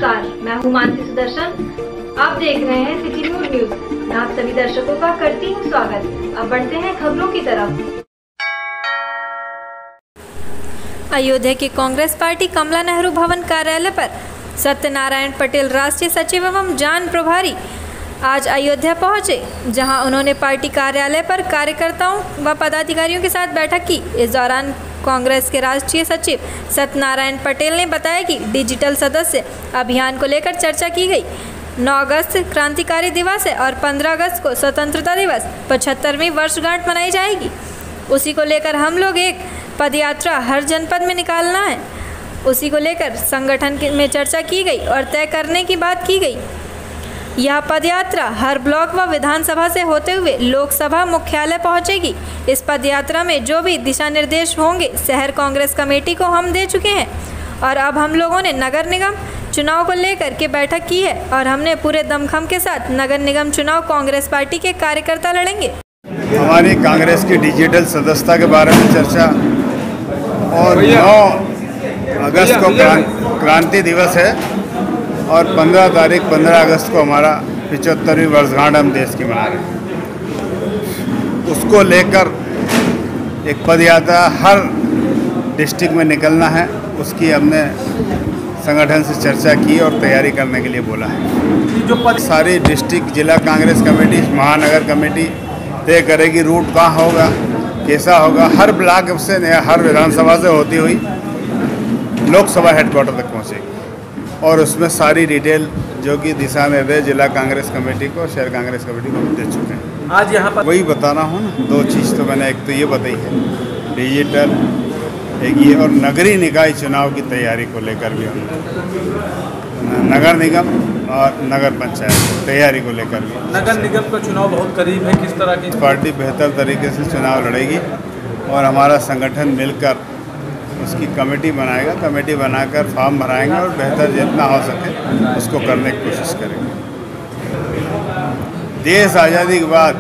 नमस्कार, मैं हूँ मानसी सुदर्शन। आप देख रहे हैं सिटी मूड न्यूज। मैं आप सभी दर्शकों का करती हूँ स्वागत। अब बढ़ते हैं खबरों की तरफ। अयोध्या के कांग्रेस पार्टी कमला नेहरू भवन कार्यालय पर सत्यनारायण पटेल राष्ट्रीय सचिव एवं जान प्रभारी आज अयोध्या पहुंचे, जहां उन्होंने पार्टी कार्यालय पर कार्यकर्ताओं व पदाधिकारियों के साथ बैठक की। इस दौरान कांग्रेस के राष्ट्रीय सचिव सत्यनारायण पटेल ने बताया कि डिजिटल सदस्य अभियान को लेकर चर्चा की गई। 9 अगस्त क्रांतिकारी दिवस है और 15 अगस्त को स्वतंत्रता दिवस 75वीं वर्षगांठ मनाई जाएगी। उसी को लेकर हम लोग एक पदयात्रा हर जनपद में निकालना है। उसी को लेकर संगठन में चर्चा की गई और तय करने की बात की गई। यह पदयात्रा हर ब्लॉक व विधानसभा से होते हुए लोकसभा मुख्यालय पहुंचेगी। इस पदयात्रा में जो भी दिशा निर्देश होंगे शहर कांग्रेस कमेटी को हम दे चुके हैं और अब हम लोगों ने नगर निगम चुनाव को लेकर के बैठक की है और हमने पूरे दमखम के साथ नगर निगम चुनाव कांग्रेस पार्टी के कार्यकर्ता लड़ेंगे। हमारी कांग्रेस की डिजिटल सदस्यता के बारे में चर्चा और 9 अगस्त को क्रांति दिवस है और 15 अगस्त को हमारा 75वीं वर्षगांठ हम देश की मना रहे हैं। उसको लेकर एक पदयात्रा हर डिस्ट्रिक्ट में निकलना है। उसकी हमने संगठन से चर्चा की और तैयारी करने के लिए बोला है। जो सारी डिस्ट्रिक्ट जिला कांग्रेस कमेटी महानगर कमेटी तय करेगी रूट कहाँ होगा, कैसा होगा। हर ब्लॉक से हर विधानसभा से होती हुई लोकसभा हेडक्वार्टर तक पहुँचेगी और उसमें सारी डिटेल जो कि दिशा निर्देश जिला कांग्रेस कमेटी को शहर कांग्रेस कमेटी को दे चुके हैं। आज यहाँ पर वही बताना हूँ ना, 2 चीज़ तो मैंने एक तो ये बताई है डिजिटल, एक ये और नगरीय निकाय चुनाव की तैयारी को लेकर भी नगर निगम और नगर पंचायत तैयारी को लेकर भी। नगर निगम का चुनाव बहुत करीब है, किस तरह की पार्टी बेहतर तरीके से चुनाव लड़ेगी और हमारा संगठन मिलकर उसकी कमेटी बनाएगा। कमेटी बनाकर फॉर्म भराएंगे और बेहतर जितना हो सके उसको करने की कोशिश करेंगे। देश आज़ादी के बाद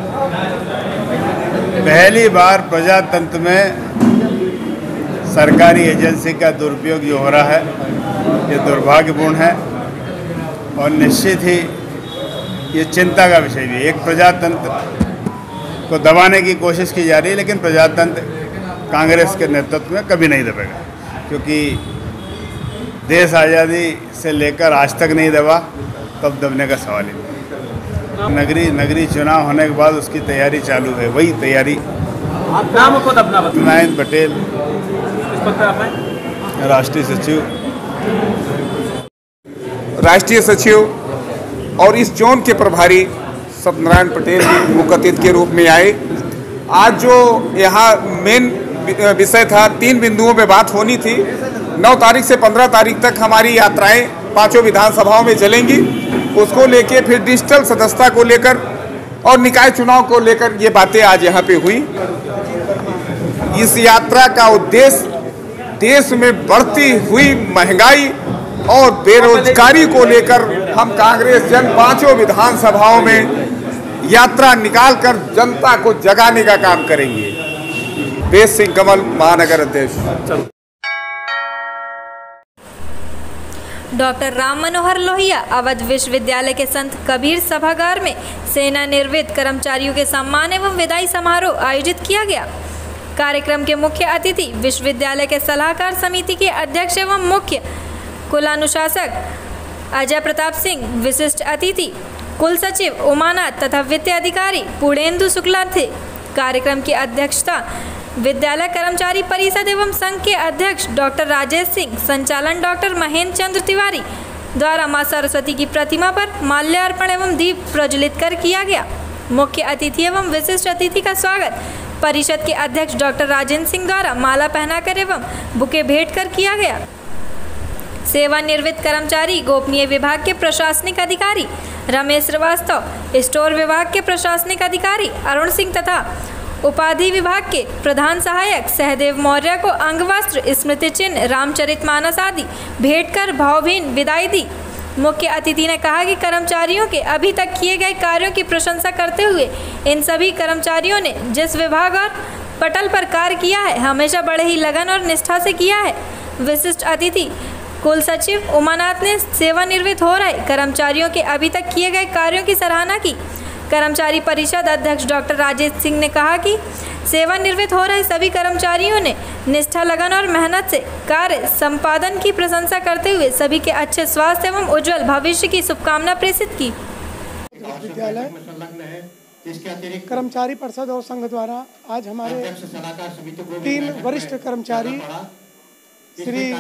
पहली बार प्रजातंत्र में सरकारी एजेंसी का दुरुपयोग जो हो रहा है ये दुर्भाग्यपूर्ण है और निश्चित ही ये चिंता का विषय भी है। एक प्रजातंत्र को दबाने की कोशिश की जा रही है, लेकिन प्रजातंत्र कांग्रेस के नेतृत्व में कभी नहीं दबेगा, क्योंकि देश आज़ादी से लेकर आज तक नहीं दबा, तब दबने का सवाल ही नहीं। नगरीय चुनाव होने के बाद उसकी तैयारी चालू है। वही तैयारी आप नाम को अपना सत्यनारायण पटेल राष्ट्रीय सचिव और इस जोन के प्रभारी सत्यनारायण पटेल मुख्य अतिथि के रूप में आए। आज जो यहाँ मेन विषय था, 3 बिंदुओं पे बात होनी थी। 9 तारीख से 15 तारीख तक हमारी यात्राएं 5 विधानसभाओं में चलेंगी। उसको लेके फिर डिजिटल सदस्यता को लेकर और निकाय चुनाव को लेकर ये बातें आज यहाँ पे हुई। इस यात्रा का उद्देश्य देश में बढ़ती हुई महंगाई और बेरोजगारी को लेकर हम कांग्रेस जन 5 विधानसभाओं में यात्रा निकालकर जनता को जगाने का काम करेंगे। बेस सिंह कमल, महानगर अध्यक्ष। डॉक्टर राम मनोहर लोहिया अवध विश्वविद्यालय के संत कबीर सभागार में सेना निवृत्त कर्मचारियों के सम्मान एवं विदाई समारोह आयोजित किया गया। कार्यक्रम के मुख्य अतिथि विश्वविद्यालय के सलाहकार समिति के अध्यक्ष एवं मुख्य कुलानुशासक अजय प्रताप सिंह, विशिष्ट अतिथि कुल सचिव उमानाथ तथा वित्तीय अधिकारी पूर्णेंदु शुक्ला थे। कार्यक्रम की अध्यक्षता विद्यालय कर्मचारी परिषद एवं संघ के अध्यक्ष डॉक्टर राजेश सिंह, संचालन डॉक्टर महेंद्र चंद्र तिवारी द्वारा मां सरस्वती की प्रतिमा पर माल्यार्पण एवं दीप प्रज्वलित कर किया गया। मुख्य अतिथि एवं विशिष्ट अतिथि का स्वागत परिषद के अध्यक्ष डॉक्टर राजेंद्र सिंह द्वारा माला पहनाकर एवं बुके भेंट कर किया गया। सेवानिवृत्त कर्मचारी गोपनीय विभाग के प्रशासनिक अधिकारी रमेश श्रीवास्तव, स्टोर विभाग के प्रशासनिक अधिकारी अरुण सिंह तथा उपाधि विभाग के प्रधान सहायक सहदेव मौर्य को अंगवस्त्र, स्मृति चिन्ह, रामचरितमानस आदि भेंट कर भावभीनी विदाई दी। मुख्य अतिथि ने कहा कि कर्मचारियों के अभी तक किए गए कार्यों की प्रशंसा करते हुए इन सभी कर्मचारियों ने जिस विभाग और पटल पर कार्य किया है हमेशा बड़े ही लगन और निष्ठा से किया है। विशिष्ट अतिथि कुल सचिव उमानाथ ने सेवानिवृत्त हो रहे कर्मचारियों के अभी तक किए गए कार्यों की सराहना की। कर्मचारी परिषद अध्यक्ष डॉक्टर राजेश सिंह ने कहा कि सेवानिवृत्त हो रहे सभी कर्मचारियों ने निष्ठा, लगन और मेहनत से कार्य संपादन की प्रशंसा करते हुए सभी के अच्छे स्वास्थ्य एवं उज्जवल भविष्य की शुभकामना प्रेषित की। विद्यालय कर्मचारी परिषद और संघ द्वारा आज हमारे 3 वरिष्ठ कर्मचारी श्री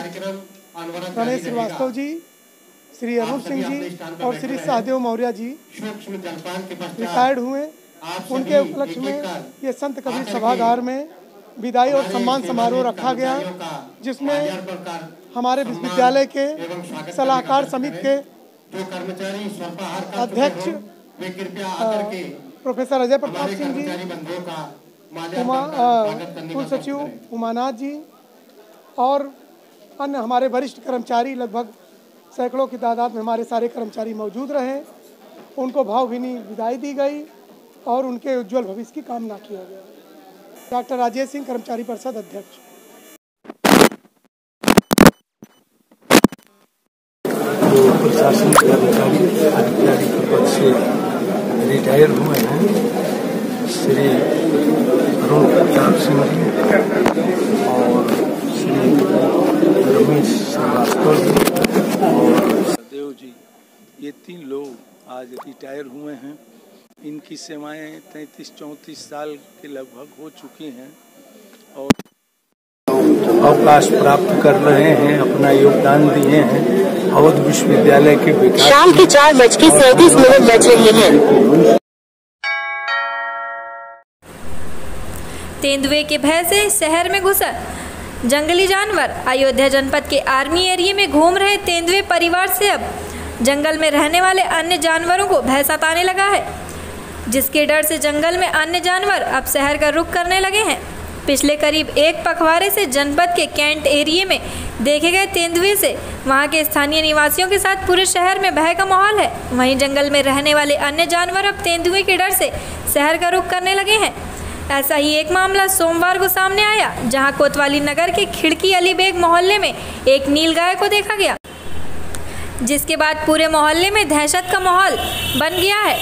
गणेश श्रीवास्तव जी, श्री अरूप सिंह जी और श्री सहदेव मौर्य जी रिटायर्ड हुए। उनके उपलक्ष्य में ये संत कबीर सभागार में विदाई और सम्मान समारोह रखा गया, जिसमें हमारे विश्वविद्यालय के सलाहकार समिति के अध्यक्ष प्रोफेसर अजय प्रताप सिंह जी, कुल सचिव उमानाथ जी और अन्य हमारे वरिष्ठ कर्मचारी, लगभग सैकड़ों की तादाद में हमारे सारे कर्मचारी मौजूद रहे। उनको भावभीनी विदाई दी गई और उनके उज्जवल भविष्य की कामना किया गया। डॉक्टर राजेश सिंह, कर्मचारी परिषद अध्यक्ष। प्रशासन के अधिकारी के पद से रिटायर हुए हैं श्री अरुण प्रताप सिंह जी और श्री रमेश श्रीवास्तव जी और सदेव जी, ये 3 लोग आज रिटायर हुए हैं। इनकी सेवाएं 33-34 साल के लगभग हो चुकी हैं और अवकाश प्राप्त कर रहे हैं, अपना योगदान दिए हैं अवध विश्वविद्यालय के विकास। शाम के 4:37 बज रहे हैं। तेंदुए के भय से शहर में घुसा जंगली जानवर। अयोध्या जनपद के आर्मी एरिया में घूम रहे तेंदुए परिवार से अब जंगल में रहने वाले अन्य जानवरों को भय सताने लगा है, जिसके डर से जंगल में अन्य जानवर अब शहर का रुख करने लगे हैं। पिछले करीब 1 पखवाड़े से जनपद के कैंट एरिया में देखे गए तेंदुए से वहां के स्थानीय निवासियों के साथ पूरे शहर में भय का माहौल है। वहीं जंगल में रहने वाले अन्य जानवर अब तेंदुए के डर से शहर का रुख करने लगे हैं। ऐसा ही एक मामला सोमवार को सामने आया, जहां कोतवाली नगर के खिड़की अली बेग मोहल्ले में एक नीलगाय को देखा गया, जिसके बाद पूरे मोहल्ले में दहशत का माहौल बन गया है।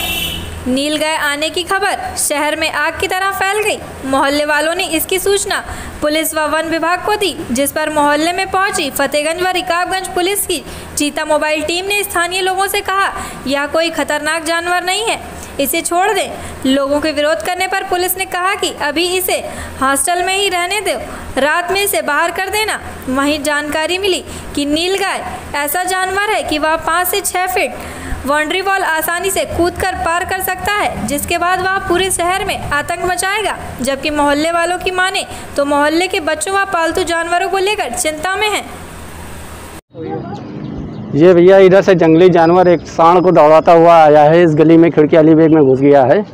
नीलगाय आने की खबर शहर में आग की तरह फैल गई। मोहल्ले वालों ने इसकी सूचना पुलिस व वन विभाग को दी, जिस पर मोहल्ले में पहुंची फतेहगंज व रिकाबगंज पुलिस की चीता मोबाइल टीम ने स्थानीय लोगों से कहा, यह कोई खतरनाक जानवर नहीं है, इसे छोड़ दें। लोगों के विरोध करने पर पुलिस ने कहा कि अभी इसे हॉस्टल में ही रहने दो, रात में इसे बाहर कर देना। वहीं जानकारी मिली कि नीलगाय ऐसा जानवर है कि वह 5 से 6 फीट बाउंड्री वॉल आसानी से कूदकर पार कर सकता है, जिसके बाद वह पूरे शहर में आतंक मचाएगा। जबकि मोहल्ले वालों की माने तो मोहल्ले के बच्चों व पालतू जानवरों को लेकर चिंता में हैं। ये भैया इधर से जंगली जानवर एक सांड को दौड़ाता हुआ आया है, इस गली में खिड़की अली बेग में घुस गया है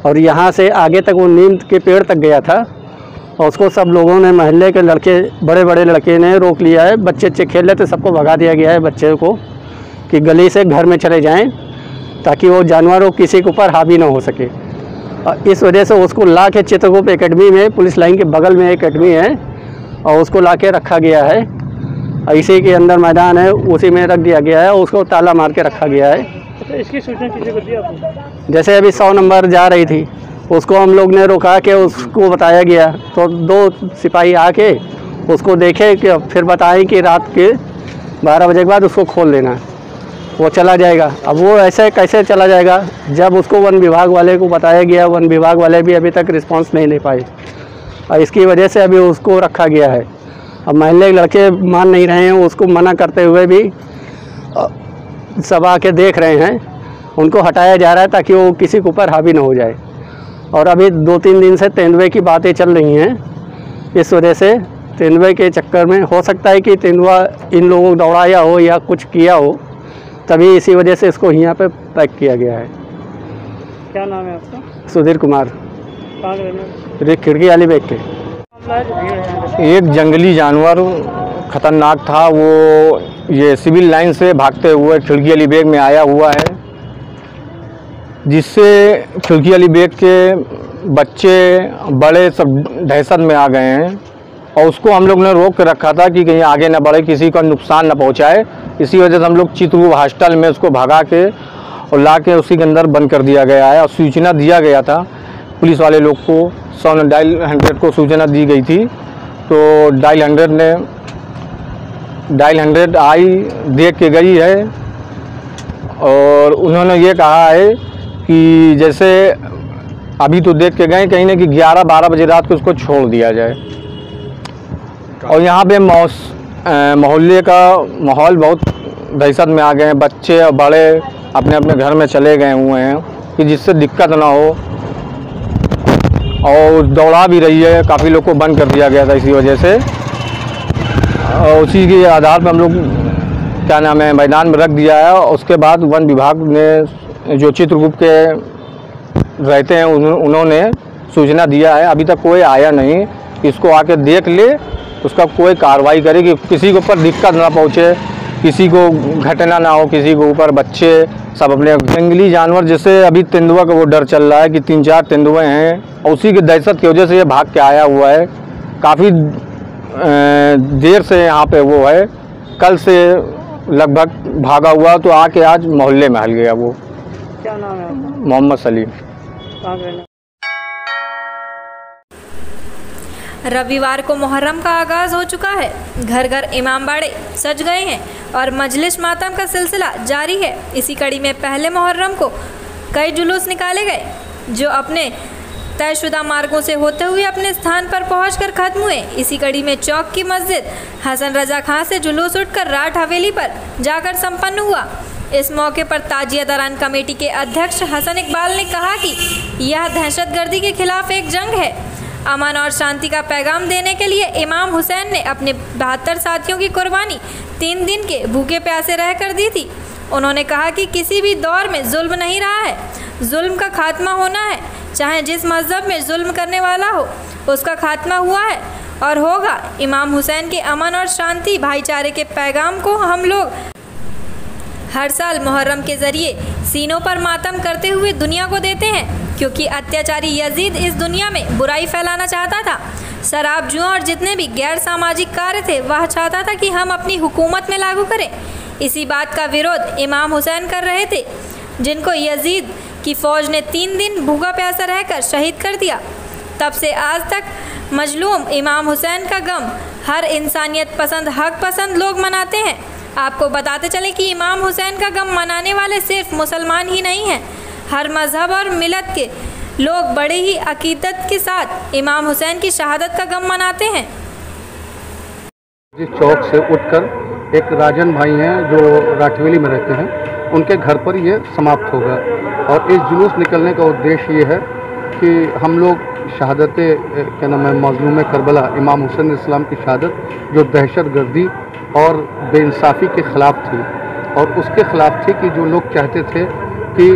और यहाँ से आगे तक वो नीम के पेड़ तक गया था और उसको सब लोगों ने, महल्ले के लड़के, बड़े बड़े लड़के ने रोक लिया है। बच्चे खेल रहे थे, सबको भगा दिया गया है बच्चे को कि गली से घर में चले जाएं ताकि वो जानवरों किसी के ऊपर हावी ना हो सके। और इस वजह से उसको ला के चित्रकूट एकेडमी में, पुलिस लाइन के बगल में एकेडमी है और उसको ला के रखा गया है। इसी के अंदर मैदान है, उसी में रख दिया गया है और उसको ताला मार के रखा गया है। अच्छा, इसकी सूचना किसी को दी आपने? जैसे अभी 100 नंबर जा रही थी, उसको हम लोग ने रोका के उसको बताया गया तो 2 सिपाही आके उसको देखे कि फिर बताएं कि रात के 12 बजे के बाद उसको खोल लेना, वो चला जाएगा। अब वो ऐसे कैसे चला जाएगा, जब उसको वन विभाग वाले को बताया गया, वन विभाग वाले भी अभी तक रिस्पांस नहीं ले पाए और इसकी वजह से अभी उसको रखा गया है। अब महल्ले के लड़के मान नहीं रहे हैं, उसको मना करते हुए भी सब आके देख रहे हैं, उनको हटाया जा रहा है ताकि वो किसी के ऊपर हावी ना हो जाए। और अभी 2-3 दिन से तेंदुए की बातें चल रही हैं, इस वजह से तेंदुए के चक्कर में हो सकता है कि तेंदुआ इन लोगों को दौड़ाया हो या कुछ किया हो, तभी इसी वजह से इसको यहाँ पे पैक किया गया है। क्या नाम है आपका? सुधीर कुमार, कहाँ के रहने? खिड़की अली बेग के। एक जंगली जानवर खतरनाक था, वो ये सिविल लाइन से भागते हुए खिड़की अली बेग में आया हुआ है, जिससे खिड़की अली बेग के बच्चे बड़े सब दहशत में आ गए हैं। और उसको हम लोग ने रोक के रखा था कि कहीं आगे ना बढ़े, किसी का नुकसान ना पहुंचाए। इसी वजह से हम लोग चित्रकूट हॉस्टल में उसको भगा के और ला के उसी के अंदर बंद कर दिया गया है। और सूचना दिया गया था पुलिस वाले लोग को, 100 को सूचना दी गई थी। तो डायल 100 आई, देख के गई है और उन्होंने ये कहा है कि जैसे अभी तो देख के गए कहीं ना कि 11-12 बजे रात को उसको छोड़ दिया जाए। और यहाँ पे मोहल्ले का माहौल बहुत दहशत में आ गए हैं। बच्चे और बड़े अपने अपने घर में चले गए हुए हैं कि जिससे दिक्कत ना हो। और दौड़ा भी रही है, काफ़ी लोग को बंद कर दिया गया था इसी वजह से। और उसी के आधार पर हम लोग क्या नाम है मैदान में रख दिया है। और उसके बाद वन विभाग ने जो चित्रकूट के रहते हैं उन्होंने सूचना दिया है। अभी तक कोई आया नहीं, इसको आके देख ले, उसका कोई कार्रवाई करे कि किसी के ऊपर दिक्कत ना पहुँचे, किसी को घटना ना हो, किसी के ऊपर बच्चे सब अपने। जंगली जानवर जैसे अभी तेंदुआ का वो डर चल रहा है कि 3-4 तेंदुए हैं, और उसी की दहशत की वजह से ये भाग के आया हुआ है। काफ़ी देर से यहाँ पे वो है, कल से लगभग भागा हुआ, तो आके आज मोहल्ले में हल गया। वो क्या नाम है? मोहम्मद सलीम। रविवार को मुहर्रम का आगाज़ हो चुका है। घर घर इमामबाड़े सज गए हैं और मजलिस मातम का सिलसिला जारी है। इसी कड़ी में पहले मुहर्रम को कई जुलूस निकाले गए जो अपने तयशुदा मार्गों से होते हुए अपने स्थान पर पहुंचकर खत्म हुए। इसी कड़ी में चौक की मस्जिद हसन रजा खां से जुलूस उठकर राठ हवेली पर जाकर संपन्न हुआ। इस मौके पर ताजिया दरान कमेटी के अध्यक्ष हसन इकबाल ने कहा कि यह दहशतगर्दी के खिलाफ एक जंग है। अमन और शांति का पैगाम देने के लिए इमाम हुसैन ने अपने 72 साथियों की कुर्बानी 3 दिन के भूखे प्यासे रहकर दी थी। उन्होंने कहा कि किसी भी दौर में जुल्म नहीं रहा है, जुल्म का खात्मा होना है। चाहे जिस मज़हब में जुल्म करने वाला हो उसका खात्मा हुआ है और होगा। इमाम हुसैन के अमन और शांति भाईचारे के पैगाम को हम लोग हर साल मुहर्रम के ज़रिए सीनों पर मातम करते हुए दुनिया को देते हैं, क्योंकि अत्याचारी यजीद इस दुनिया में बुराई फैलाना चाहता था। शराब, जुआ और जितने भी गैर सामाजिक कार्य थे वह चाहता था कि हम अपनी हुकूमत में लागू करें। इसी बात का विरोध इमाम हुसैन कर रहे थे, जिनको यजीद की फ़ौज ने 3 दिन भूखा प्यासा रहकर शहीद कर दिया। तब से आज तक मजलूम इमाम हुसैन का गम हर इंसानियत पसंद, हक पसंद लोग मनाते हैं। आपको बताते चले कि इमाम हुसैन का गम मनाने वाले सिर्फ मुसलमान ही नहीं हैं, हर मज़हब और मिलत के लोग बड़े ही अकीदत के साथ इमाम हुसैन की शहादत का गम मनाते हैं। जिस चौक से उठकर एक राजन भाई हैं जो राठवेली में रहते हैं, उनके घर पर ये समाप्त होगा। और इस जुलूस निकलने का उद्देश्य ये है कि हम लोग शहादत क्या नाम है मज़लूम करबला इमाम हुसैन इस्लाम की शहादत जो दहशतगर्दी और बेइंसाफ़ी के ख़िलाफ़ थी, और उसके ख़िलाफ़ थी कि जो लोग चाहते थे कि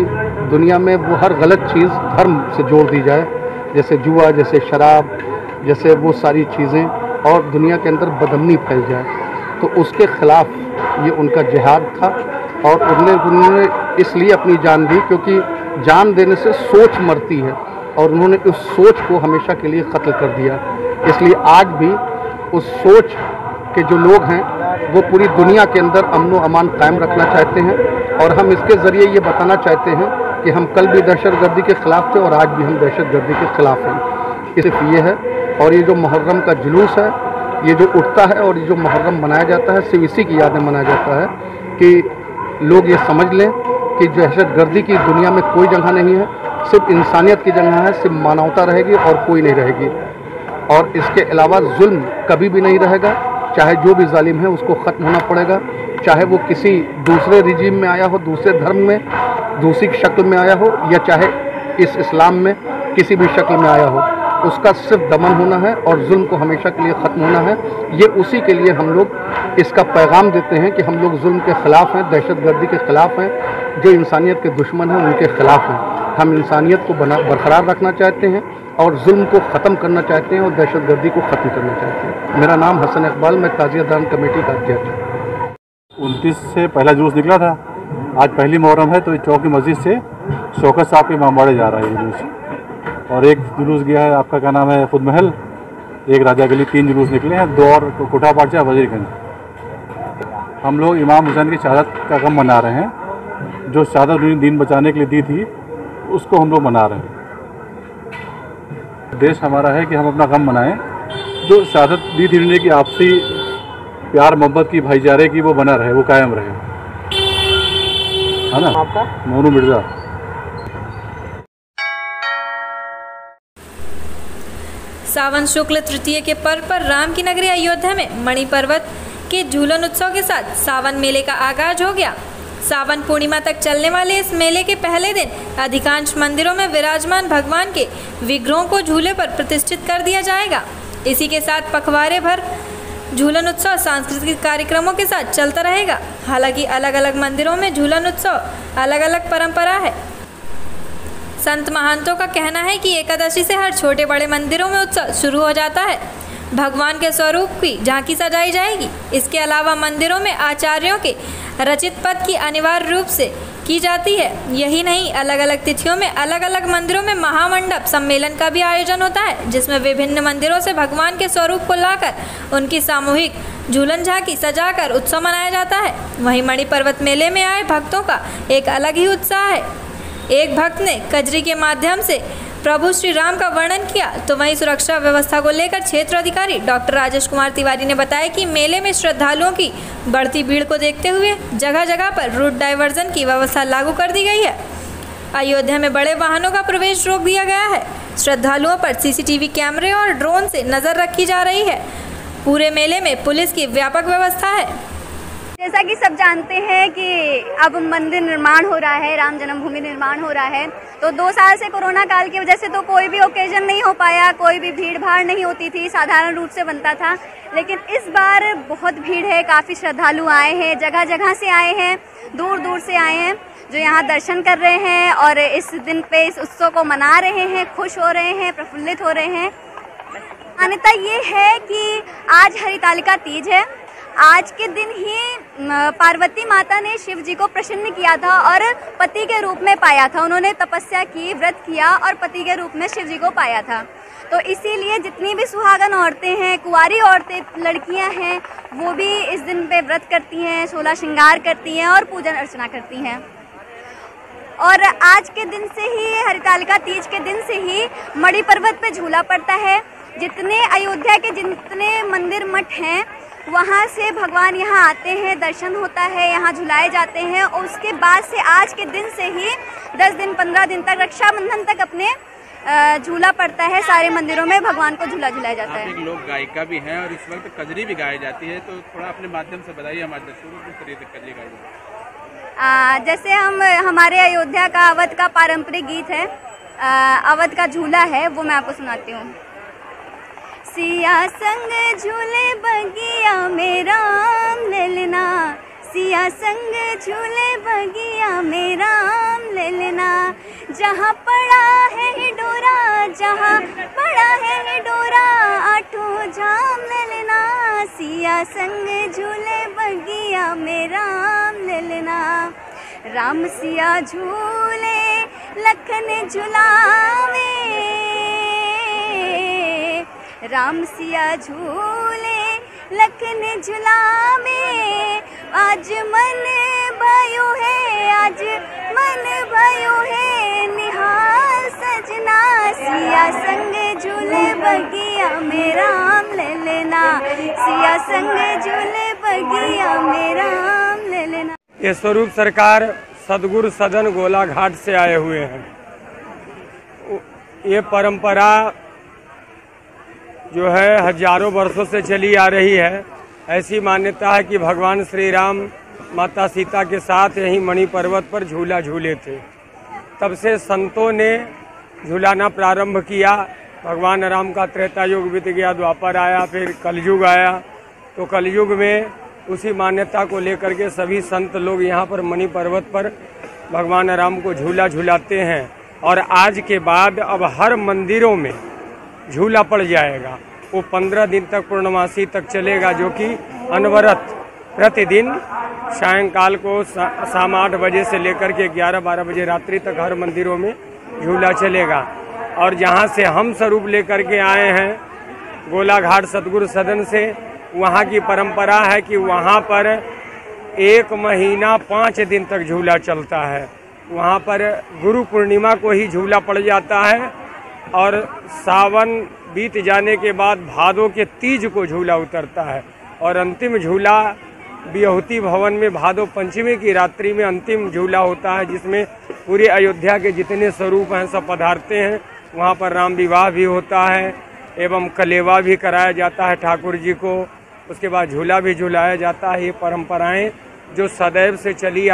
दुनिया में वो हर गलत चीज़ धर्म से जोड़ दी जाए, जैसे जुआ, जैसे शराब, जैसे वो सारी चीज़ें, और दुनिया के अंदर बदअमनी फैल जाए। तो उसके ख़िलाफ़ ये उनका जिहाद था। और उन्होंने इसलिए अपनी जान दी क्योंकि जान देने से सोच मरती है, और उन्होंने उस सोच को हमेशा के लिए क़त्ल कर दिया। इसलिए आज भी उस सोच के जो लोग हैं वो पूरी दुनिया के अंदर अमन व अमान कायम रखना चाहते हैं। और हम इसके ज़रिए ये बताना चाहते हैं कि हम कल भी दहशतगर्दी के ख़िलाफ़ थे और आज भी हम दहशतगर्दी के ख़िलाफ़ हैं। सिर्फ ये है। और ये जो मुहर्रम का जुलूस है, ये जो उठता है और ये जो मुहर्रम मनाया जाता है, सिर्फ इसी की याद में मनाया जाता है कि लोग ये समझ लें कि दहशतगर्दी की दुनिया में कोई जगह नहीं है, सिर्फ इंसानियत की जगह है, सिर्फ मानवता रहेगी और कोई नहीं रहेगी। और इसके अलावा जुल्म कभी भी नहीं रहेगा। चाहे जो भी जालिम है उसको ख़त्म होना पड़ेगा, चाहे वो किसी दूसरे रिजीम में आया हो, दूसरे धर्म में, दूसरी शक्ल में आया हो, या चाहे इस इस्लाम में किसी भी शक्ल में आया हो, उसका सिर्फ दमन होना है और जुल्म को हमेशा के लिए ख़त्म होना है। ये उसी के लिए हम लोग इसका पैगाम देते हैं कि हम लोग जुल्म के ख़िलाफ़ हैं, दहशतगर्दी के ख़िलाफ़ हैं, जो इंसानियत के दुश्मन हैं उनके ख़िलाफ़ हैं। हम इंसानियत को बरकरार रखना चाहते हैं और जुल्म को ख़त्म करना चाहते हैं और दहशतगर्दी को ख़त्म करना चाहते हैं। मेरा नाम हसन इकबाल, मैं ताजिया दरान कमेटी का अध्यक्ष हूँ। 29 से पहला जुलूस निकला था। आज पहली मुहर्रम है तो चौक की मस्जिद से शौकत साहब के इमामबाड़े जा रहा है जुलूस। और एक जुलूस गया है आपका क्या नाम है खुद महल, एक राजा गली 3 जुलूस निकले हैं, 2 और कोठा पार्चा वजीरगंज। हम लोग इमाम हुसैन की शहादत का गम मना रहे हैं। जो शहादत दीन बचाने के लिए दी थी उसको हम लोग मना रहे हैं। देश हमारा है कि हम अपना गम मनाएं। जो शहादत दी थी उन्होंने की आपसी प्यार मोहब्बत की, भाईचारे की, वो बना रहे, वो कायम रहे, है ना। मोनू मिर्जा। सावन शुक्ल तृतीय के पर्व पर राम की नगरी अयोध्या में मणि पर्वत के झूलन उत्सव के साथ सावन मेले का आगाज हो गया। सावन पूर्णिमा तक चलने वाले इस मेले के पहले दिन अधिकांश मंदिरों में विराजमान भगवान के विग्रहों को झूले पर प्रतिष्ठित कर दिया जाएगा। इसी के साथ पखवाड़े भर झूलन उत्सव सांस्कृतिक कार्यक्रमों के साथ चलता रहेगा। हालांकि अलग अलग मंदिरों में झूलन उत्सव अलग अलग परंपरा है। संत महंतों का कहना है कि एकादशी से हर छोटे बड़े मंदिरों में उत्सव शुरू हो जाता है। भगवान के स्वरूप की झांकी सजाई जाएगी। इसके अलावा मंदिरों में आचार्यों के रचित पद की अनिवार्य रूप से की जाती है। यही नहीं, अलग अलग तिथियों में अलग अलग मंदिरों में महामंडप सम्मेलन का भी आयोजन होता है, जिसमें विभिन्न मंदिरों से भगवान के स्वरूप को लाकर उनकी सामूहिक झूलन झांकी सजाकर उत्सव मनाया जाता है। वहीं मणि पर्वत मेले में आए भक्तों का एक अलग ही उत्साह है। एक भक्त ने कजरी के माध्यम से प्रभु श्री राम का वर्णन किया, तो वहीं सुरक्षा व्यवस्था को लेकर क्षेत्र अधिकारी डॉक्टर राजेश कुमार तिवारी ने बताया कि मेले में श्रद्धालुओं की बढ़ती भीड़ को देखते हुए जगह जगह पर रूट डाइवर्जन की व्यवस्था लागू कर दी गई है। अयोध्या में बड़े वाहनों का प्रवेश रोक दिया गया है। श्रद्धालुओं पर सीसीटीवी कैमरे और ड्रोन से नजर रखी जा रही है। पूरे मेले में पुलिस की व्यापक व्यवस्था है। जैसा कि सब जानते हैं कि अब मंदिर निर्माण हो रहा है, राम जन्मभूमि निर्माण हो रहा है, तो 2 साल से कोरोना काल की वजह से तो कोई भी ओकेजन नहीं हो पाया, कोई भी भीड़ भाड़ नहीं होती थी, साधारण रूप से बनता था। लेकिन इस बार बहुत भीड़ है, काफ़ी श्रद्धालु आए हैं, जगह जगह से आए हैं, दूर दूर से आए हैं, जो यहाँ दर्शन कर रहे हैं और इस दिन पे इस उत्सव को मना रहे हैं, खुश हो रहे हैं, प्रफुल्लित हो रहे हैं। मान्यता ये है कि आज हरितालिका तीज है। आज के दिन ही पार्वती माता ने शिव जी को प्रसन्न किया था और पति के रूप में पाया था। उन्होंने तपस्या की, व्रत किया और पति के रूप में शिव जी को पाया था। तो इसीलिए जितनी भी सुहागन औरतें हैं, कुंवारी औरतें, लड़कियां हैं, वो भी इस दिन पे व्रत करती हैं, 16 श्रृंगार करती हैं और पूजन अर्चना करती हैं। और आज के दिन से ही, हरितालिका तीज के दिन से ही मणि पर्वत पे झूला पड़ता है। जितने अयोध्या के जितने मंदिर मठ हैं, वहाँ से भगवान यहाँ आते हैं, दर्शन होता है, यहाँ झुलाए जाते हैं। और उसके बाद से आज के दिन से ही 10 दिन 15 दिन तक, रक्षाबंधन तक अपने झूला पड़ता है। सारे मंदिरों में भगवान को झूला झुलाया जाता है। आप एक लोक गायिका भी हैं और इस वक्त कजरी भी गाई जाती है, तो थोड़ा अपने माध्यम से बताइए हमारे दर्शकों को किस तरीके से कजरी गाई। जैसे हमारे अयोध्या का अवध का पारंपरिक गीत है, अवध का झूला है, वो मैं आपको सुनाती हूँ। सिया संग झूले बगिया में राम ललना, सिया संग झूले बगिया में राम ललना, जहाँ पड़ा है हिडोरा, जहाँ पड़ा है हिडोरा, आठों झाम ललना, सिया संग झूले बगिया में राम ललना। राम सिया झूले लखन झुलावे, राम सिया झूले लखन झुलावे, आज मन भयो है, आज मन भयो है, निहाल सजना, सिया संग झूले बगिया में राम ललना, सिया संग झूले बगिया में राम ललना। ये स्वरूप सरकार सदगुरु सदन गोलाघाट से आए हुए हैं। ये परंपरा जो है हजारों वर्षों से चली आ रही है। ऐसी मान्यता है कि भगवान श्री राम माता सीता के साथ यहीं मणि पर्वत पर झूला झूले थे। तब से संतों ने झूलाना प्रारंभ किया। भगवान राम का त्रेता युग बीत गया, द्वापर आया, फिर कलयुग आया। तो कलयुग में उसी मान्यता को लेकर के सभी संत लोग यहाँ पर मणि पर्वत पर भगवान राम को झूला झूलाते हैं। और आज के बाद अब हर मंदिरों में झूला पड़ जाएगा। वो 15 दिन तक पूर्णमासी तक चलेगा, जो कि अनवरत प्रतिदिन सायंकाल को शाम 8 बजे से लेकर के 11-12 बजे रात्रि तक हर मंदिरों में झूला चलेगा। और जहाँ से हम स्वरूप लेकर के आए हैं, गोलाघाट सतगुरु सदन से। वहाँ की परंपरा है कि वहाँ पर 1 महीना 5 दिन तक झूला चलता है। वहाँ पर गुरु पूर्णिमा को ही झूला पड़ जाता है और सावन बीत जाने के बाद भादों के तीज को झूला उतरता है और अंतिम झूला बिहुती भवन में भादो पंचमी की रात्रि में अंतिम झूला होता है, जिसमें पूरे अयोध्या के जितने स्वरूप हैं सब पधारते हैं। वहाँ पर राम विवाह भी होता है एवं कलेवा भी कराया जाता है ठाकुर जी को। उसके बाद झूला भी झूलाया जाता है। ये परंपराएं जो सदैव से चली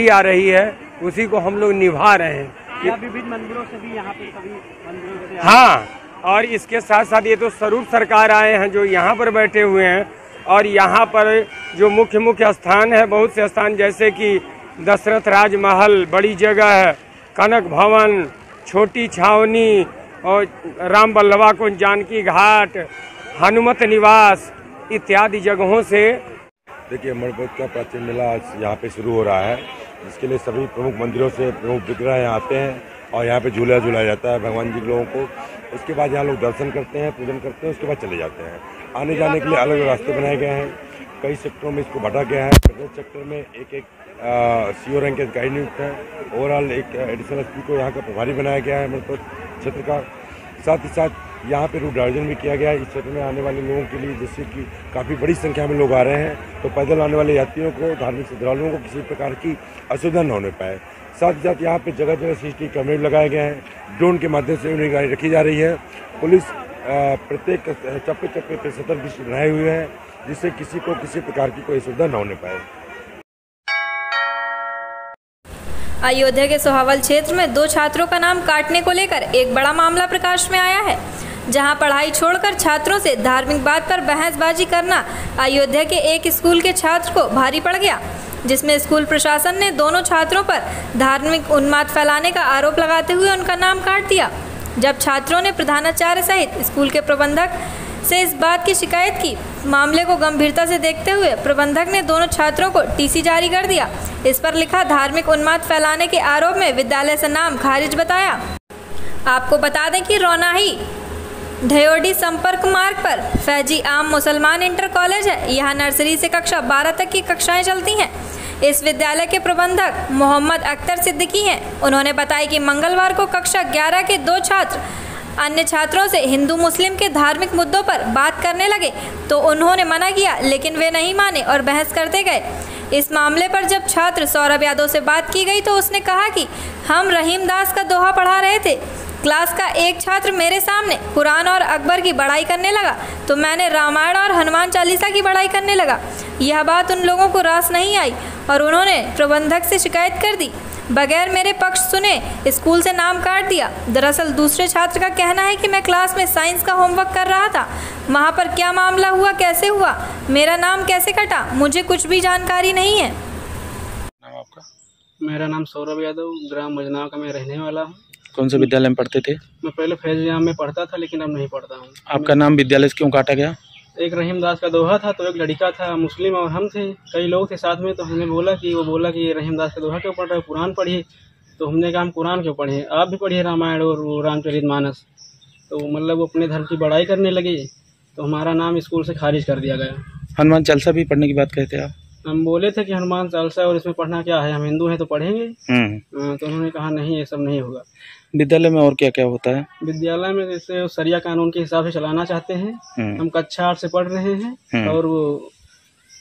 आ रही है उसी को हम लोग निभा रहे हैं। विभिन्न मंदिरों से भी यहाँ पे सभी मंदिरों से हाँ, और इसके साथ साथ ये तो स्वरूप सरकार आए हैं जो यहाँ पर बैठे हुए हैं और यहाँ पर जो मुख्य स्थान है, बहुत से स्थान जैसे कि दशरथ राजमहल बड़ी जगह है, कनक भवन, छोटी छावनी और राम बल्लभा कुंज, जानकी घाट, हनुमत निवास इत्यादि जगहों से। देखिए, अमरपथ का प्राचीन मेला आज यहाँ पे शुरू हो रहा है, जिसके लिए सभी प्रमुख मंदिरों से प्रमुख विग्रह यहाँ आते हैं और यहाँ पे झूला झूलाया जाता है भगवान जी लोगों को। उसके बाद यहाँ लोग दर्शन करते हैं, पूजन करते हैं, उसके बाद चले जाते हैं। आने जाने के लिए अलग अलग रास्ते बनाए गए हैं। कई सेक्टरों में इसको बांटा गया है। प्रत्येक सेक्टर में एक CO रैंक के गाइड नियुक्त है। ओवरऑल एक एडिशनल SP को यहाँ का प्रभारी बनाया गया है अमरपथ क्षेत्र का। साथ ही साथ यहाँ पे रूट डाइवर्जन भी किया गया है इस क्षेत्र में आने वाले लोगों के लिए, जिससे कि काफ़ी बड़ी संख्या में लोग आ रहे हैं, तो पैदल आने वाले यात्रियों को, धार्मिक श्रद्धालुओं को किसी प्रकार की असुविधा न होने पाए। साथ ही साथ यहाँ पे जगह जगह CCTV कैमरे लगाए गए हैं। ड्रोन के माध्यम से निगरानी रखी जा रही है। पुलिस प्रत्येक चप्पे चप्पे पर सतर्क दृष्टि बनाए हुए है, जिससे किसी को किसी प्रकार की कोई असुविधा न होने पाए। अयोध्या के सोहावल क्षेत्र में 2 छात्रों का नाम काटने को लेकर एक बड़ा मामला प्रकाश में आया है, जहां पढ़ाई छोड़कर छात्रों से धार्मिक बात पर बहसबाजी करना अयोध्या के एक स्कूल के छात्र को भारी पड़ गया, जिसमें स्कूल प्रशासन ने दोनों छात्रों पर धार्मिक उन्माद फैलाने का आरोप लगाते हुए उनका नाम काट दिया। जब छात्रों ने प्रधानाचार्य सहित स्कूल के प्रबंधक से इस बात की शिकायत की, मामले को गंभीरता से देखते हुए प्रबंधक ने दोनों छात्रों को TC जारी कर दिया। इस पर लिखा धार्मिक उन्माद फैलाने के आरोप में विद्यालय से नाम खारिज बताया। आपको बता दें कि रौनाही ढयोडी संपर्क मार्ग पर फैजी आम मुसलमान इंटर कॉलेज है। यहाँ नर्सरी से कक्षा 12 तक की कक्षाएं चलती हैं। इस विद्यालय के प्रबंधक मोहम्मद अख्तर सिद्दीकी हैं। उन्होंने बताया कि मंगलवार को कक्षा 11 के 2 छात्र अन्य छात्रों से हिंदू मुस्लिम के धार्मिक मुद्दों पर बात करने लगे, तो उन्होंने मना किया, लेकिन वे नहीं माने और बहस करते गए। इस मामले पर जब छात्र सौरभ यादव से बात की गई तो उसने कहा कि हम रहीम दास का दोहा पढ़ा रहे थे। क्लास का एक छात्र मेरे सामने कुरान और अकबर की बड़ाई करने लगा, तो मैंने रामायण और हनुमान चालीसा की बड़ाई करने लगा। यह बात उन लोगों को रास नहीं आई और उन्होंने प्रबंधक से शिकायत कर दी। बगैर मेरे पक्ष सुने स्कूल से नाम काट दिया। दरअसल दूसरे छात्र का कहना है कि मैं क्लास में साइंस का होमवर्क कर रहा था। वहाँ पर क्या मामला हुआ, कैसे हुआ, मेरा नाम कैसे कटा, मुझे कुछ भी जानकारी नहीं है। नाम आपका? मेरा नाम सौरभ यादव, ग्राम मजनाव का मैं रहने वाला हूँ। कौन से विद्यालय में पढ़ते थे? मैं पहले फैज़ में पढ़ता था, लेकिन अब नहीं पढ़ता हूँ। आपका नाम विद्यालय से क्यों काटा गया? एक रहीम दास का दोहा था, तो एक लड़का था मुस्लिम और हम थे, कई लोग थे साथ में, तो हमने बोला कि ये रहीम दास का दोहा क्यों पढ़ रहे हो, कुरान पढ़िए। तो हमने कहा हम कुरान क्यों पढ़े, आप भी पढ़िए रामायण और रामचरितमानस। तो मतलब वो अपने धर्म की बड़ाई करने लगे, तो हमारा नाम स्कूल से खारिज कर दिया गया। हनुमान चालीसा भी पढ़ने की बात कहते आप? हम बोले थे कि हनुमान चालीसा और इसमें पढ़ना क्या है, हम हिंदू हैं तो पढ़ेंगे। तो उन्होंने कहा नहीं, ये सब नहीं होगा। विद्यालय में और क्या क्या होता है? विद्यालय में जैसे सरिया कानून के हिसाब से चलाना चाहते हैं। हम कक्षा 8 से पढ़ रहे हैं और वो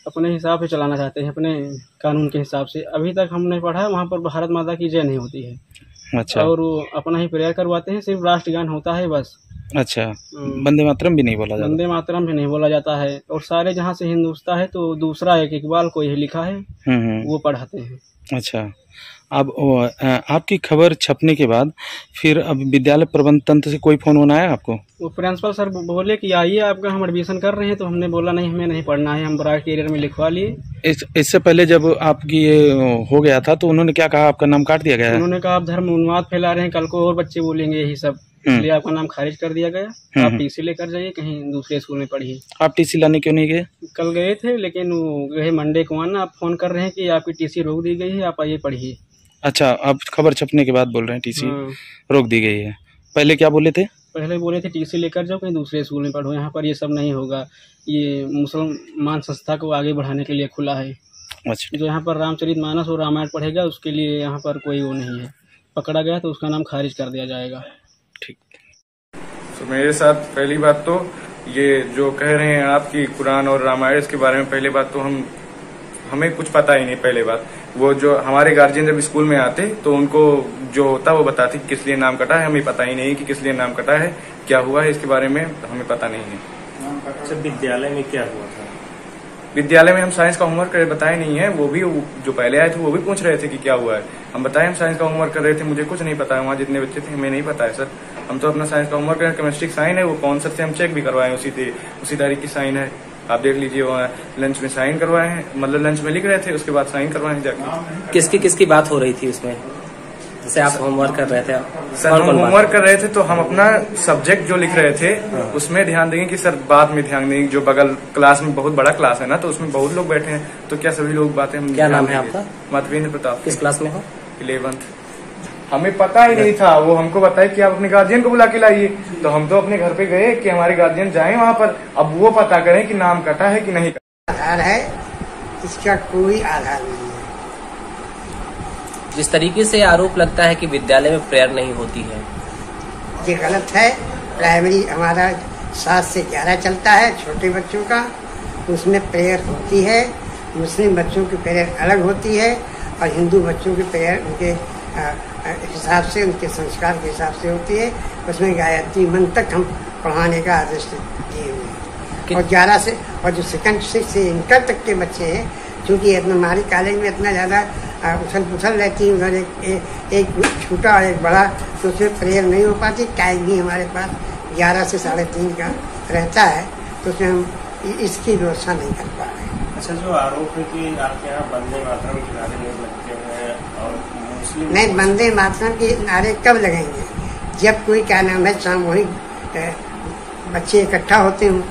अपने हिसाब से चलाना चाहते हैं, अपने कानून के हिसाब से। अभी तक हमने पढ़ा, वहाँ पर भारत माता की जय नहीं होती है। अच्छा। और वो अपना ही प्रेयर करवाते हैं, सिर्फ राष्ट्रगान होता है बस। अच्छा, वंदे मातरम भी नहीं बोला जाता? वंदे मातरम भी नहीं बोला जाता है। और सारे जहाँ से हिंदुस्तान है तो दूसरा एक इकबाल को यही लिखा है, वो पढ़ाते हैं। अच्छा, अब आपकी खबर छपने के बाद फिर अब विद्यालय प्रबंध तंत्र से कोई फोन आया आपको? वो प्रिंसिपल सर बोले कि आइए आपका हम एडमिशन कर रहे हैं, तो हमने बोला नहीं, हमें नहीं पढ़ना है, हम ब्राइट कैरियर में लिखवा लिए। इससे पहले जब आपकी ये हो गया था तो उन्होंने क्या कहा, आपका नाम काट दिया गया है? उन्होंने कहा आप धर्म उन्माद फैला रहे हैं, कल को और बच्चे बोलेंगे यही सब, इसलिए आपका नाम खारिज कर दिया गया। आप TC लेकर जाइए, कहीं दूसरे स्कूल में पढ़िए। आप TC लाने क्यों नहीं गए? कल गए थे, लेकिन वो गए मंडे को आना, आप फोन कर रहे हैं कि आपकी TC रोक दी गई है, आप आइए पढ़िए। अच्छा, आप खबर छपने के बाद बोल रहे हैं TC रोक दी गई है। पहले क्या बोले थे? पहले बोले थे टीसी लेकर जाओ कहीं दूसरे स्कूल में पढ़ो, यहाँ पर ये सब नहीं होगा। ये मुसलमान संस्था को आगे बढ़ाने के लिए खुला है। अच्छा। जो यहाँ पर रामचरितमानस और रामायण पढ़ेगा उसके लिए यहाँ पर कोई वो नहीं है, पकड़ा गया तो उसका नाम खारिज कर दिया जाएगा। ठीक। तो मेरे साथ पहली बात तो ये जो कह रहे हैं आपकी कुरान और रामायण, इसके बारे में पहले बात तो हमें कुछ पता ही नहीं। पहले बात वो जो हमारे गार्जियन जब स्कूल में आते तो उनको जो होता वो बताते किस लिए नाम कटा है, हमें पता ही नहीं कि किस लिए नाम कटा है, क्या हुआ है, इसके बारे में हमें पता नहीं है। अच्छा, विद्यालय में क्या हुआ था? विद्यालय में हम साइंस का होमवर्क बताए नहीं है। वो भी जो पहले आए थे वो भी पूछ रहे थे कि क्या हुआ है, हम बताए हम साइंस का होमवर्क कर रहे थे, मुझे कुछ नहीं पता है। वहाँ जितने बच्चे थे हमें नहीं पता है सर, हम तो अपना साइंस का होमवर्क कर, केमिस्ट्री साइन है वो कौन सर से हम चेक भी करवाए, उसी तारीख की साइन है, आप देख लीजिए। वहाँ लंच में साइन करवाए हैं, मतलब लंच में लिख रहे थे उसके बाद साइन करवाए जाके। किसकी बात हो रही थी उसमें, जैसे आप होमवर्क कर रहे थे? सर हम होमवर्क कर रहे थे तो हम अपना सब्जेक्ट जो लिख रहे थे उसमें ध्यान देंगे कि सर बाद में ध्यान देंगे, जो बगल क्लास में बहुत बड़ा क्लास है ना तो उसमें बहुत लोग बैठे हैं तो क्या सभी लोग बातें हम। क्या नाम है आपका? मतवेंद्र प्रताप। किस क्लास में हो? 11th। हमें पता ही नहीं था, वो हमको बताया कि आप अपने गार्जियन को बुला के लाइए, तो हम तो अपने घर पे गए कि हमारे गार्जियन जाएं वहाँ पर, अब वो पता करें कि नाम कटा है कि नहीं कटा। आधार है, इसका कोई आधार नहीं है। जिस तरीके से आरोप लगता है कि विद्यालय में प्रेयर नहीं होती है, ये गलत है। प्राइमरी हमारा 7 से 11 चलता है छोटे बच्चों का, उसमें प्रेयर होती है। मुस्लिम बच्चों की प्रेयर अलग होती है और हिंदू बच्चों की प्रेयर उनके हिसाब से, उनके संस्कार के हिसाब से होती है। उसमें गायत्री मंत्र तक हम पढ़ाने का आदेश दिए हुए हैं। और 11 से और जो सेकंड से इंटर तक के बच्चे हैं, क्योंकि हमारे कॉलेज में इतना ज़्यादा उछल पुछल रहती है, उधर एक छोटा और एक बड़ा, तो उसमें प्रेयर नहीं हो पाती। टाइम भी हमारे पास 11 से 3:30 का रहता है, तो उसमें हम इसकी व्यवस्था नहीं कर पा रहे हैं। अच्छा, जो आरोप है कि आपके यहाँ वंदे मातरम के नारे नहीं लगते हैं और मुस्लिम नहीं, वंदे मातरम के नारे कब लगेंगे? जब कोई क्या नाम है सामूहिक बच्चे इकट्ठा होते हों,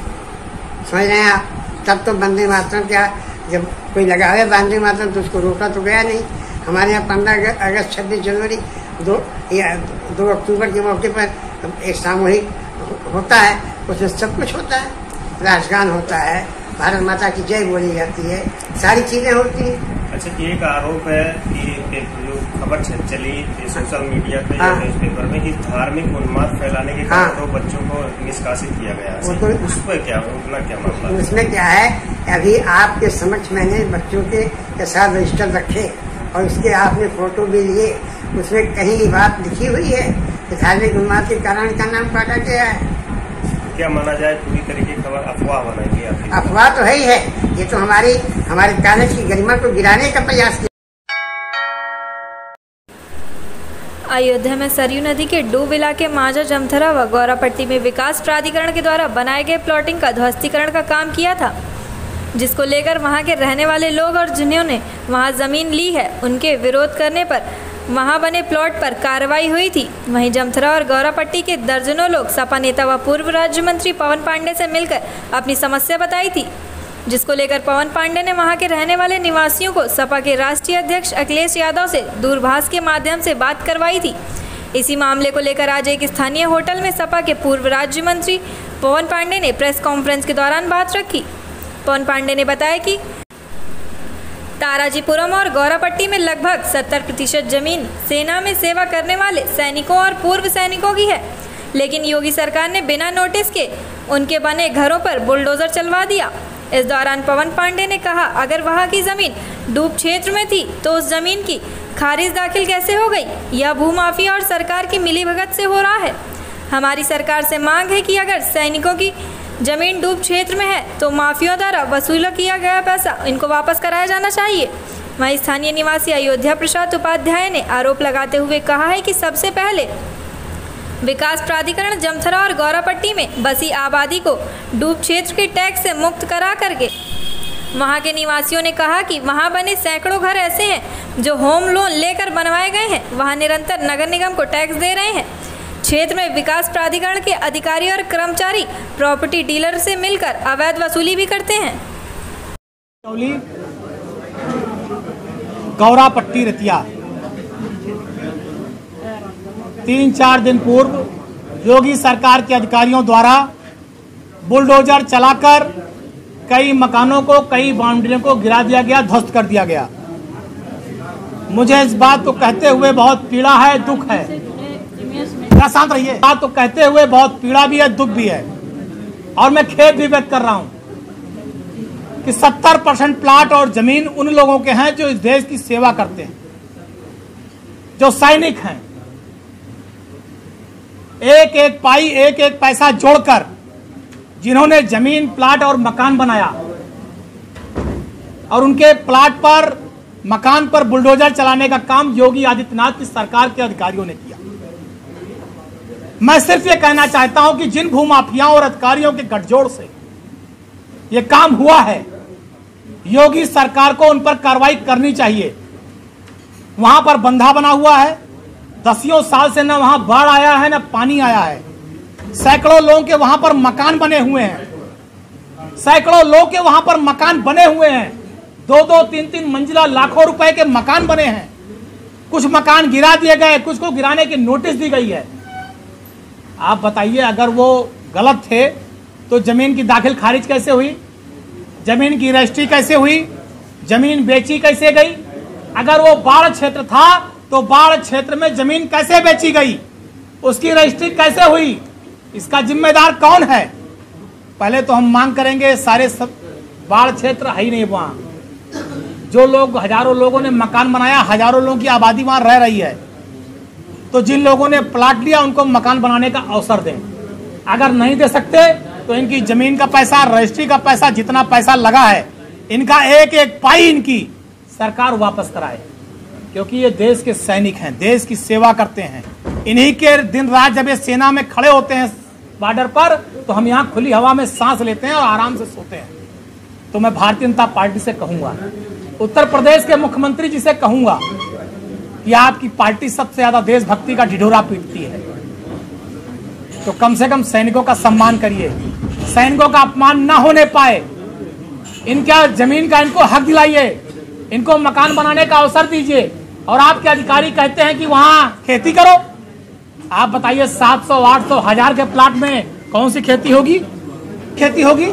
समझ रहे हैं आप, तब तो वंदे मातरम क्या, जब कोई लगावे वंदे मातरम तो उसको रोका तो गया नहीं। हमारे यहाँ 15 अगस्त 26 जनवरी 2 अक्टूबर के मौके पर एक सामूहिक होता है, उसमें सब कुछ होता है, राष्ट्रगान होता है, भारत माता की जय बोली जाती है, सारी चीजें होती हैं। अच्छा, एक आरोप है कि जो खबर चली सोशल मीडिया पे या न्यूज पेपर में कि धार्मिक उन्माद फैलाने के कारण 2 बच्चों को निष्कासित किया गया है, उस पर क्या, उतना क्या मामला? उसमें क्या है, अभी आपके समक्ष मैंने बच्चों के साथ रजिस्टर रखे और उसके आपने फोटो भी लिए, उसमें कहीं ये बात लिखी हुई है कि धार्मिक उन्माद के कारण का नाम काटा गया है। क्या माना जाए, पूरी तरीके की खबर अफवाह बनाई गई? अफवाह तो है ही है, ये तो हमारे कॉलेज की गरिमा को गिराने का प्रयास किया। अयोध्या में सरयू नदी के डूब इलाके मांझा जमथरा व गौरापट्टी में विकास प्राधिकरण के द्वारा बनाए गए प्लॉटिंग का ध्वस्तीकरण का काम किया था, जिसको लेकर वहां के रहने वाले लोग और जिन्होंने वहां जमीन ली है उनके विरोध करने पर वहां बने प्लॉट पर कार्रवाई हुई थी। वहीं जमथरा और गौरापट्टी के दर्जनों लोग सपा नेता व पूर्व राज्य मंत्री पवन पांडे से मिलकर अपनी समस्या बताई थी, जिसको लेकर पवन पांडे ने वहां के रहने वाले निवासियों को सपा के राष्ट्रीय अध्यक्ष अखिलेश यादव से दूरभाष के माध्यम से बात करवाई थी। इसी मामले को लेकर आज एक स्थानीय होटल में सपा के पूर्व राज्य मंत्री पवन पांडे ने प्रेस कॉन्फ्रेंस के दौरान बात रखी। पवन पांडे ने बताया कि ताराजीपुरम और गौरापट्टी में लगभग 70% जमीन सेना में सेवा करने वाले सैनिकों और पूर्व सैनिकों की है, लेकिन योगी सरकार ने बिना नोटिस के उनके बने घरों पर बुलडोजर चलवा दिया। इस दौरान पवन पांडे ने कहा, अगर वहां की जमीन डूब क्षेत्र में थी तो उस जमीन की खारिज दाखिल कैसे हो गई? यह भूमाफिया और सरकार की मिलीभगत से हो रहा है। हमारी सरकार से मांग है कि अगर सैनिकों की जमीन डूब क्षेत्र में है तो माफियाओं द्वारा वसूला किया गया पैसा इनको वापस कराया जाना चाहिए। वहीं स्थानीय निवासी अयोध्या प्रसाद उपाध्याय ने आरोप लगाते हुए कहा है कि सबसे पहले विकास प्राधिकरण जमथरा और गौरापट्टी में बसी आबादी को डूब क्षेत्र के टैक्स से मुक्त करा करके वहां के निवासियों ने कहा कि वहां बने सैकड़ों घर ऐसे हैं जो होम लोन लेकर बनवाए गए हैं, वहां निरंतर नगर निगम को टैक्स दे रहे हैं। क्षेत्र में विकास प्राधिकरण के अधिकारी और कर्मचारी प्रॉपर्टी डीलर से मिलकर अवैध वसूली भी करते हैं। गौरापट्टी रतिया 3-4 दिन पूर्व योगी सरकार के अधिकारियों द्वारा बुलडोजर चलाकर कई मकानों को, कई बाउंड्रियों को गिरा दिया गया, ध्वस्त कर दिया गया। मुझे इस बात को कहते हुए बहुत पीड़ा है, दुख है। क्या शांत रहिए। बात को कहते हुए बहुत पीड़ा भी है, दुख भी है, और मैं खेद भी व्यक्त कर रहा हूं कि 70% प्लाट और जमीन उन लोगों के हैं जो इस देश की सेवा करते हैं, जो सैनिक हैं। एक एक पाई, एक एक पैसा जोड़कर जिन्होंने जमीन, प्लाट और मकान बनाया, और उनके प्लाट पर, मकान पर बुलडोजर चलाने का काम योगी आदित्यनाथ की सरकार के अधिकारियों ने किया। मैं सिर्फ ये कहना चाहता हूं कि जिन भूमाफियाओं और अधिकारियों के गठजोड़ से ये काम हुआ है, योगी सरकार को उन पर कार्रवाई करनी चाहिए। वहां पर बंधा बना हुआ है, दसियों साल से न वहां बाढ़ आया है, न पानी आया है। सैकड़ों लोगों के वहां पर मकान बने हुए हैं, सैकड़ों लोगों के वहां पर मकान बने हुए हैं, 2-2, 3-3 मंजिला, लाखों रुपए के मकान बने हैं। कुछ मकान गिरा दिए गए, कुछ को गिराने की नोटिस दी गई है। आप बताइए, अगर वो गलत थे तो जमीन की दाखिल खारिज कैसे हुई, जमीन की रजिस्ट्री कैसे हुई, जमीन बेची कैसे गई? अगर वो बाढ़ क्षेत्र था तो बाढ़ क्षेत्र में जमीन कैसे बेची गई, उसकी रजिस्ट्री कैसे हुई, इसका जिम्मेदार कौन है? पहले तो हम मांग करेंगे, सारे सब बाढ़ क्षेत्र है ही नहीं वहां। जो लोग, हजारों लोगों ने मकान बनाया, हजारों लोगों की आबादी वहां रह रही है, तो जिन लोगों ने प्लाट लिया उनको मकान बनाने का अवसर दें। अगर नहीं दे सकते तो इनकी जमीन का पैसा, रजिस्ट्री का पैसा, जितना पैसा लगा है, इनका एक एक पाई इनकी सरकार वापस कराए, क्योंकि ये देश के सैनिक हैं, देश की सेवा करते हैं। इन्हीं के दिन रात जब ये सेना में खड़े होते हैं बॉर्डर पर, तो हम यहाँ खुली हवा में सांस लेते हैं और आराम से सोते हैं। तो मैं भारतीय जनता पार्टी से कहूंगा, उत्तर प्रदेश के मुख्यमंत्री जी से कहूंगा कि आपकी पार्टी सबसे ज्यादा देशभक्ति का ढिढोरा पीटती है, तो कम से कम सैनिकों का सम्मान करिए, सैनिकों का अपमान ना होने पाए। इनका जमीन का इनको हक दिलाइए, इनको मकान बनाने का अवसर दीजिए। और आपके अधिकारी कहते हैं कि वहां खेती करो। आप बताइए, 700, 800, 1000 के प्लाट में कौन सी खेती होगी? खेती होगी।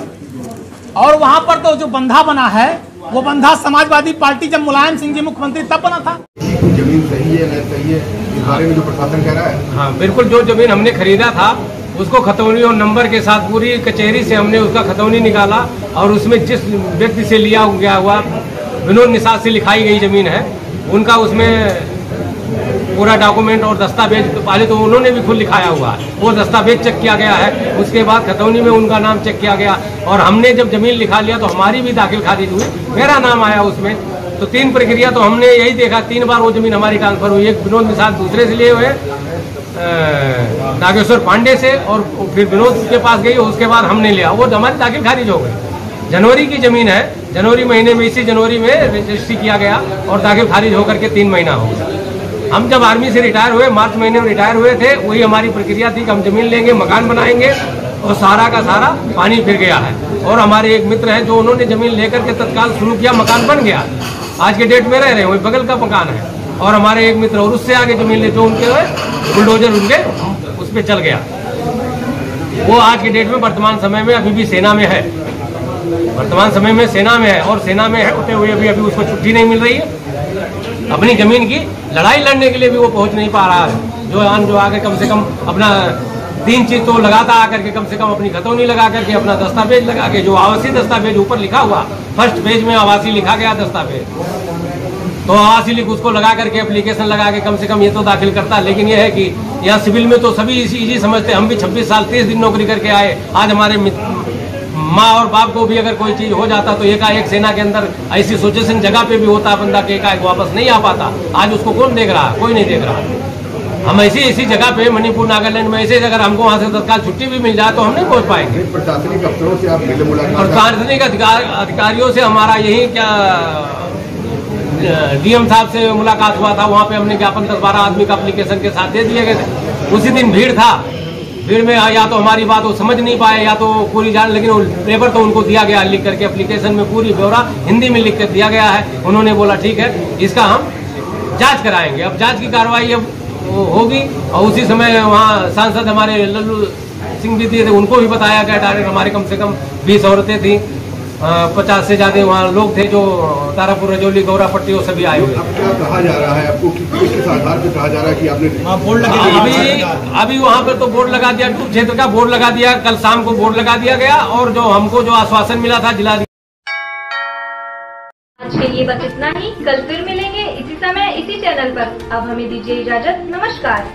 और वहां पर तो जो बंधा बना है, वो बंधा समाजवादी पार्टी जब मुलायम सिंह जी मुख्यमंत्री तब बना था। जमीन सही है, नहीं सही है, इस बारे में जो प्रशासन कह रहा है। हाँ बिल्कुल, जो जमीन हमने खरीदा था उसको खतौनी और नंबर के साथ पूरी कचहरी से हमने उसका खतौनी निकाला, और उसमें जिस व्यक्ति से लिया गया हुआ विनोद निषाद से लिखाई गई जमीन है, उनका उसमें पूरा डॉक्यूमेंट और दस्तावेज, पहले तो उन्होंने भी खुद लिखाया हुआ है, वो दस्तावेज चेक किया गया है। उसके बाद खतौनी में उनका नाम चेक किया गया, और हमने जब जमीन लिखा लिया तो हमारी भी दाखिल खारिज हुई, मेरा नाम आया उसमें। तो 3 प्रक्रिया तो हमने यही देखा, 3 बार वो जमीन हमारी ट्रांसफर हुई। एक विनोद निषाद दूसरे से लिए हुए, नागेश्वर पांडे से, और फिर विनोद के पास गई, उसके बाद हमने लिया, वो हमारी दाखिल खारिज हो गई। जनवरी की जमीन है, जनवरी महीने में, इसी जनवरी में रजिस्ट्री किया गया और दाखिल खारिज होकर के 3 महीना हो गया। हम जब आर्मी से रिटायर हुए, मार्च महीने में रिटायर हुए थे, वही हमारी प्रक्रिया थी कि हम जमीन लेंगे, मकान बनाएंगे, और सारा का सारा पानी फिर गया है। और हमारे एक मित्र हैं जो उन्होंने जमीन लेकर के तत्काल शुरू किया, मकान बन गया, आज के डेट में रह रहे हैं, वही बगल का मकान है। और हमारे एक मित्र और उससे आगे जमीन ले, जो उनके बुलडोजर उनके उस पर चल गया, वो आज के डेट में वर्तमान समय में अभी भी सेना में है, वर्तमान समय में सेना में है, और सेना में होते हुए भी अभी उसको छुट्टी नहीं मिल रही है। अपनी जमीन की लड़ाई लड़ने के लिए भी वो पहुंच नहीं पा रहा है। जो आगे कम से कम अपना 3 चीज तो लगाता आकर के, कम से कम अपनी खतौनी लगा करके, अपना दस्तावेज लगा के, जो आवासीय दस्तावेज ऊपर लिखा हुआ, फर्स्ट पेज में आवासीय लिखा गया दस्तावेज, तो आवासीय लिख उसको लगा करके, एप्लीकेशन लगा के कम से कम ये तो दाखिल करता। लेकिन ये है कि यहाँ सिविल में तो सभी इजी समझते, हम भी 26 साल 30 दिन नौकरी करके आए। आज हमारे माँ और बाप को भी अगर कोई चीज हो जाता तो एकाएक सेना के अंदर ऐसी सिचुएशन जगह पे भी होता, बंदा के एकाएक वापस नहीं आ पाता। आज उसको कौन देख रहा है? कोई नहीं देख रहा। हम ऐसी जगह पे, मणिपुर, नागालैंड में ऐसे, अगर हमको वहाँ से तत्काल छुट्टी भी मिल जाए तो हम नहीं पहुँच पाएंगे। प्रशासनिक अफसरों से आप मिले, मुलाकात? प्रशासनिक अधिकारियों से हमारा यही क्या, डीएम साहब से मुलाकात हुआ था, वहाँ पे हमने ज्ञापन 10-12 आदमी का एप्लीकेशन के साथ दे दिए गए थे। उसी दिन भीड़ था, भीड़ में या तो हमारी बात वो समझ नहीं पाए, या तो पूरी जान, लेकिन वो पेपर तो उनको दिया गया लिख करके, एप्लीकेशन में पूरी ब्यौरा हिंदी में लिख कर दिया गया है। उन्होंने बोला ठीक है, इसका हम जांच कराएंगे। अब जांच की कार्रवाई अब होगी। और उसी समय वहाँ सांसद हमारे लल्लू सिंह भी दिए थे, उनको भी बताया गया डायरेक्ट। हमारे कम से कम 20 औरतें थी, 50 से ज्यादा वहाँ लोग थे जो तारापुर, रजौली, गौरा पट्टी वो सभी आए हुए। अब क्या कहा जा रहा है आपको, किस आधार पर कहा जा रहा है कि आपने बोर्ड अभी वहाँ पर तो बोर्ड लगा दिया, टूर क्षेत्र का बोर्ड लगा दिया, कल शाम को बोर्ड लगा दिया गया। और जो हमको जो आश्वासन मिला था जिला आज के लिए बस इतना ही। कल फिर मिलेंगे इसी समय इसी चैनल पर। अब हमें दीजिए इजाजत। नमस्कार।